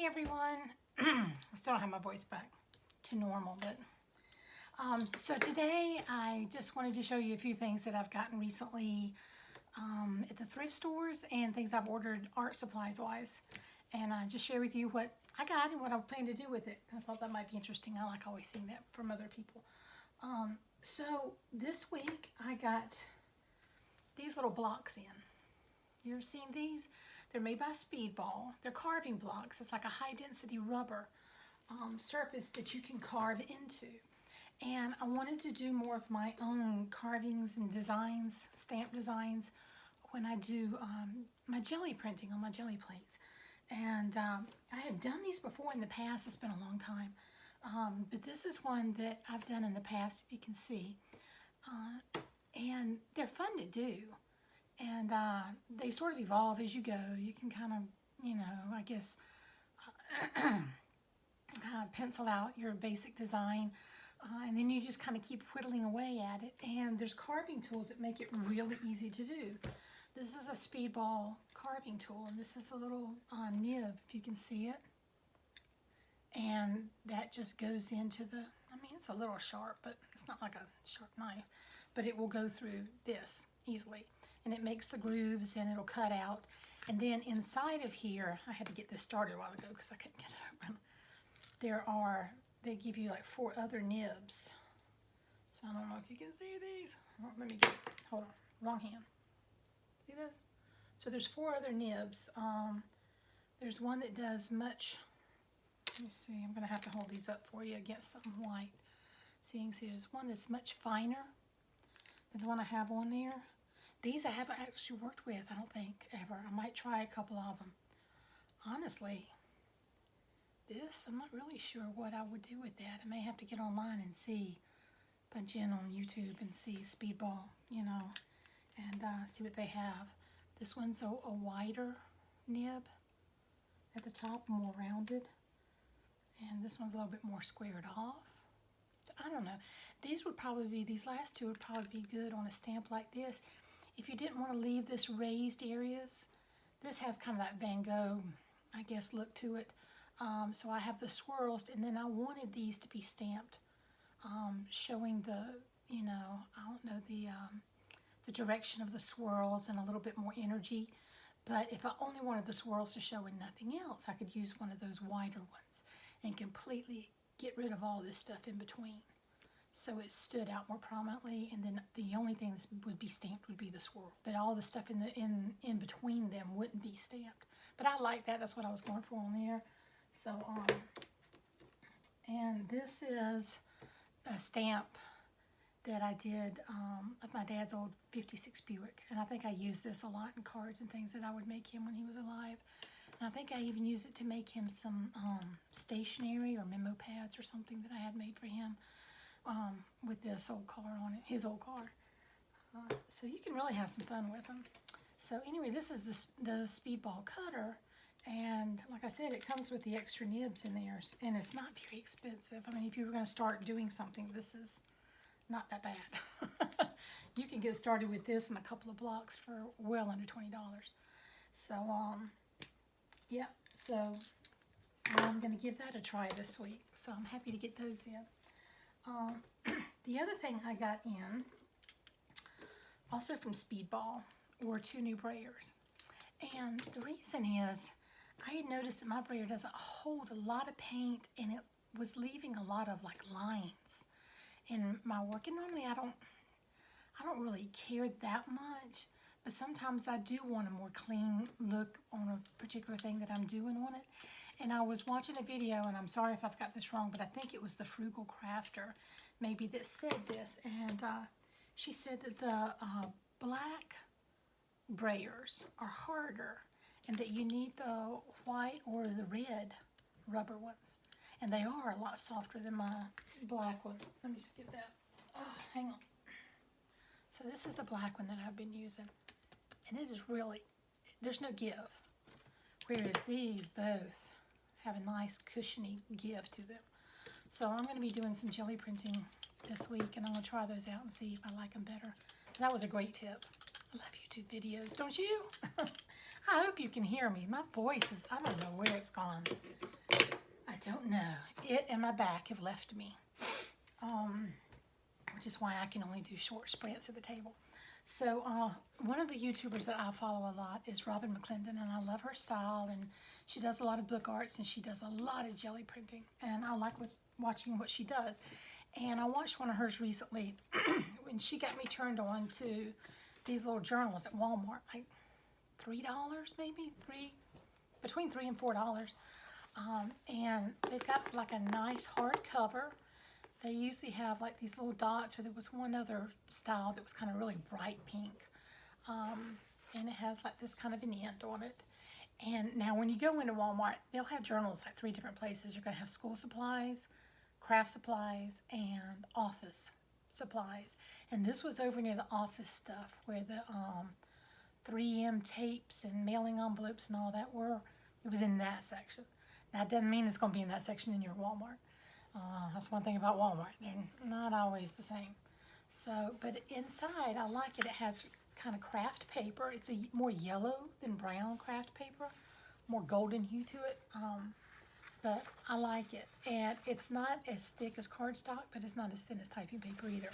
Hey everyone, I still don't have my voice back to normal, but so today I just wanted to show you a few things that I've gotten recently at the thrift stores and things I've ordered art supplies wise, and just share with you what I got and what I plan to do with it. I thought that might be interesting. I like always seeing that from other people. So this week I got these little blocks in. You ever seen these? They're made by Speedball. They're carving blocks. It's like a high density rubber surface that you can carve into. And I wanted to do more of my own carvings and designs, stamp designs, when I do my jelly printing on my jelly plates. And I have done these before in the past. It's been a long time. But this is one that I've done in the past, if you can see. And they're fun to do. And they sort of evolve as you go. You can kind of, you know, I guess, pencil out your basic design. And then you just kind of keep whittling away at it. And there's carving tools that make it really easy to do. This is a Speedball carving tool. And this is the little nib, if you can see it. And that just goes into the, I mean, it's a little sharp, but it's not like a sharp knife. But it will go through this easily. And it makes the grooves and it'll cut out. And then inside of here, I had to get this started a while ago because I couldn't get it open. They give you like 4 other nibs. So I don't know if you can see these. Oh, let me get it. Hold on, wrong hand. See this? So there's 4 other nibs. There's one that does much, let me see, I'm gonna have to hold these up for you against something white. So you can see there's one that's much finer than the one I have on there. These I haven't actually worked with, I don't think, ever. I might try a couple of them. Honestly, this, I'm not really sure what I would do with that. I may have to get online and see, punch in on YouTube and see Speedball, you know, and see what they have. This one's a wider nib at the top, more rounded. And this one's a little bit more squared off. I don't know. These last two would probably be good on a stamp like this. If you didn't want to leave this raised areas, this has kind of that Van Gogh, I guess, look to it. So I have the swirls, and then I wanted these to be stamped, showing the, you know, I don't know, the direction of the swirls and a little bit more energy. But if I only wanted the swirls to show and nothing else, I could use one of those wider ones and completely get rid of all this stuff in between. So it stood out more prominently, and then the only thing that would be stamped would be the swirl. But all the stuff in between them wouldn't be stamped. But I like that. That's what I was going for on there. So, and this is a stamp that I did of my dad's old 56 Buick. And I think I used this a lot in cards and things that I would make him when he was alive. And I think I even used it to make him some stationery or memo pads or something that I had made for him. With this old car on it, his old car. So you can really have some fun with them. So anyway, this is the Speedball cutter, and like I said, it comes with the extra nibs in there, and it's not very expensive. I mean, if you were going to start doing something, this is not that bad. You can get started with this in a couple of blocks for well under $20. So yeah, so I'm going to give that a try this week. So I'm happy to get those in. The other thing I got in, also from Speedball, were 2 new brayers. And the reason is, I had noticed that my brayer doesn't hold a lot of paint, and it was leaving a lot of like lines in my work. And normally I don't really care that much, but sometimes I do want a more clean look on a particular thing that I'm doing on it. And I was watching a video, and I'm sorry if I've got this wrong, but I think it was the Frugal Crafter maybe that said this. And she said that the black brayers are harder, and that you need the white or the red rubber ones. And they are a lot softer than my black one. Let me just get that. Oh, hang on. So this is the black one that I've been using. And it is really, there's no give. Whereas these both have a nice cushiony give to them. So I'm going to be doing some jelly printing this week, and I'm going to try those out and see if I like them better. That was a great tip. I love YouTube videos, don't you? I hope you can hear me. My voice is, I don't know where it's gone. I don't know. It and my back have left me. Which is why I can only do short sprints at the table. So one of the YouTubers that I follow a lot is Robin McClendon, and I love her style, and she does a lot of book arts, and she does a lot of jelly printing, and I like watching what she does. And I watched one of hers recently, and she got me turned on to these little journals at Walmart, like $3 maybe, between $3 and $4. And they've got like a nice hardcover. They usually have like these little dots, or there was one other style that was kind of really bright pink. And it has like this kind of an end on it. And now when you go into Walmart, they'll have journals like 3 different places. You're going to have school supplies, craft supplies, and office supplies. And this was over near the office stuff where the 3M tapes and mailing envelopes and all that were. It was in that section. Now, it doesn't mean it's going to be in that section in your Walmart. That's one thing about Walmart. They're not always the same. So, but inside, I like it. It has kind of craft paper. It's a more yellow than brown craft paper, more golden hue to it. But I like it. And it's not as thick as cardstock, but it's not as thin as typing paper either.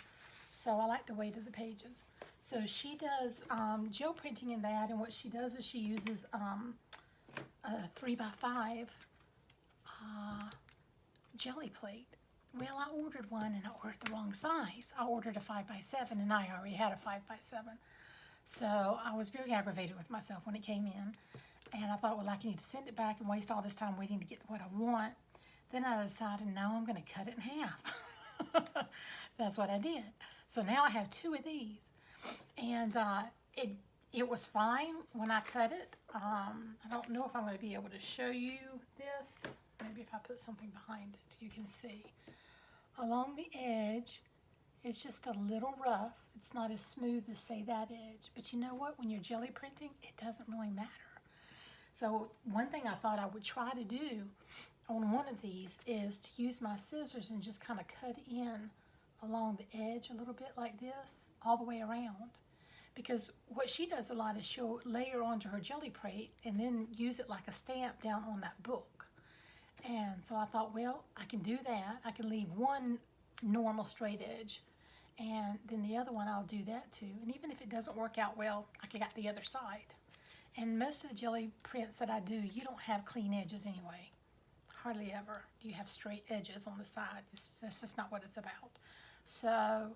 So I like the weight of the pages. So she does gel printing in that, and what she does is she uses a 3x5 jelly plate. Well, I ordered one and I ordered the wrong size. I ordered a 5x7 and I already had a 5x7. So I was very aggravated with myself when it came in. And I thought, well, I can either send it back and waste all this time waiting to get what I want. Then I decided, no, I'm going to cut it in half. That's what I did. So now I have 2 of these. And it was fine when I cut it. I don't know if I'm going to be able to show you this. Maybe if I put something behind it, you can see. Along the edge, it's just a little rough. It's not as smooth as, say, that edge. But you know what? When you're jelly printing, it doesn't really matter. So one thing I thought I would try to do on one of these is to use my scissors and just kind of cut in along the edge a little bit like this, all the way around. Because what she does a lot is she'll layer onto her jelly plate and then use it like a stamp down on that book. And so I thought, well, I can do that. I can leave one normal straight edge, and then the other one I'll do that too. And even if it doesn't work out well, I got the other side. And most of the jelly prints that I do, you don't have clean edges anyway. Hardly ever do you have straight edges on the side. That's just not what it's about. So,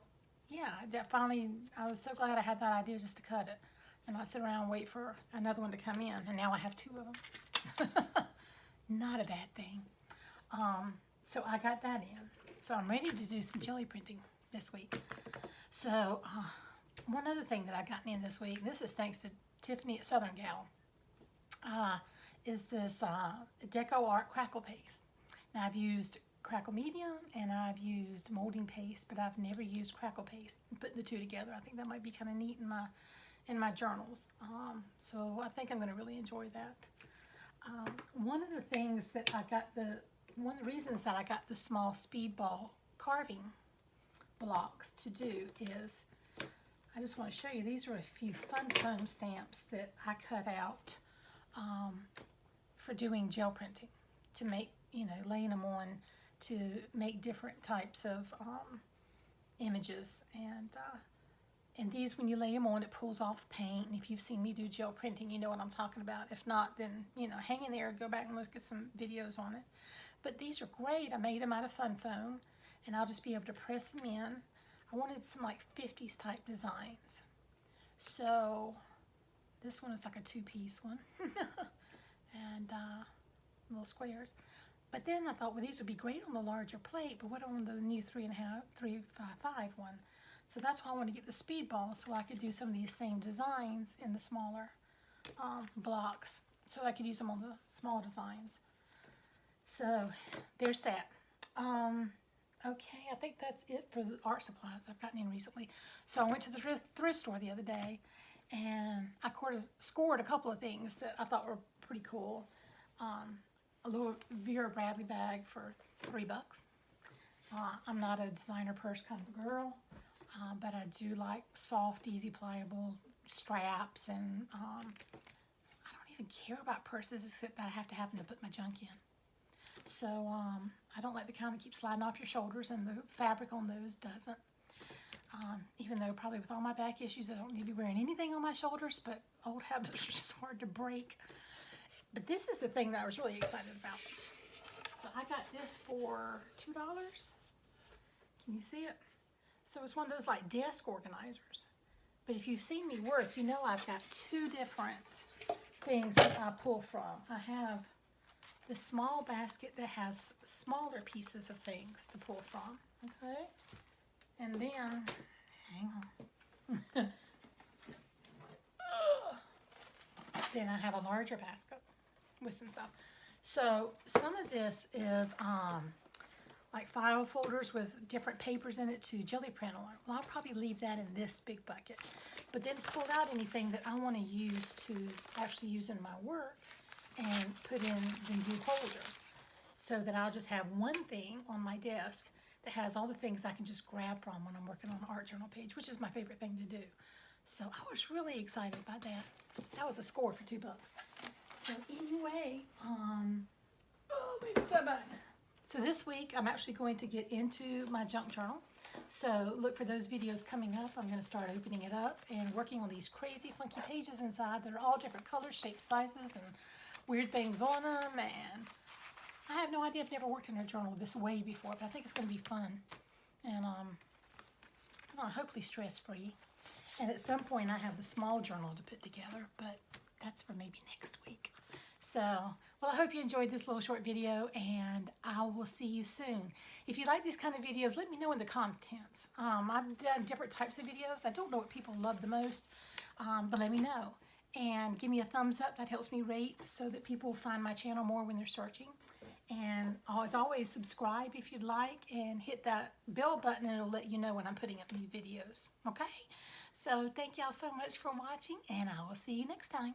yeah, that finally, I was so glad I had that idea just to cut it. And I sit around and wait for another one to come in, and now I have 2 of them. Not a bad thing. So I got that in. So I'm ready to do some jelly printing this week. So one other thing that I've gotten in this week, this is thanks to Tiffany at Southern Gal, is this Deco Art Crackle Paste. Now I've used Crackle Medium and I've used molding paste, but I've never used Crackle Paste. Putting the 2 together, I think that might be kind of neat in my journals. So I think I'm going to really enjoy that. One of the things that one of the reasons that I got the small speedball carving blocks to do is, I just want to show you, these are a few fun foam stamps that I cut out for doing gel printing, to make, laying them on to make different types of images. And these, when you lay them on, it pulls off paint. And if you've seen me do gel printing, you know what I'm talking about. If not, then, hang in there, go back and look at some videos on it. But these are great. I made them out of fun foam, and I'll just be able to press them in. I wanted some like 50s type designs. So this one is like a 2-piece one. And little squares. But then I thought, well, these would be great on the larger plate, but what on the new 3x5 one? So that's why I want to get the speedball, so I could do some of these same designs in the smaller blocks, so I could use them on the small designs. So there's that. Okay, I think that's it for the art supplies I've gotten in recently. So I went to the thrift store the other day, and I scored a couple of things that I thought were pretty cool. A little Vera Bradley bag for $3. I'm not a designer purse kind of a girl. But I do like soft, easy, pliable straps, and I don't even care about purses except that I have to have them to put my junk in. So I don't like the kind that keep sliding off your shoulders, and the fabric on those doesn't. Even though probably with all my back issues, I don't need to be wearing anything on my shoulders, but old habits are just hard to break. But this is the thing that I was really excited about. So I got this for $2. Can you see it? So it's one of those like desk organizers. But if you've seen me work, you know I've got two different things that I pull from. I have this small basket that has smaller pieces of things to pull from, okay? And then, hang on. Then I have a larger basket with some stuff. So some of this is like file folders with different papers in it to jelly print on. Well, I'll probably leave that in this big bucket, but then pull out anything that I want to use to actually use in my work and put in the new holder, so that I'll just have one thing on my desk that has all the things I can just grab from when I'm working on an art journal page, which is my favorite thing to do. So I was really excited about that. That was a score for $2. So anyway, let me put that back. So this week I'm actually going to get into my junk journal. So look for those videos coming up. I'm going to start opening it up and working on these crazy funky pages inside that are all different colors, shapes, sizes, and weird things on them. And I have no idea. I've never worked in a journal this way before, but I think it's going to be fun. And hopefully stress-free. And at some point I have the small journal to put together, but that's for maybe next week. So, well, I hope you enjoyed this little short video, and I will see you soon. If you like these kind of videos, let me know in the comments. I've done different types of videos. I don't know what people love the most, but let me know. And give me a thumbs up. That helps me rate so that people find my channel more when they're searching. And as always, subscribe if you'd like, and hit that bell button, and it'll let you know when I'm putting up new videos. Okay? So thank y'all so much for watching, and I will see you next time.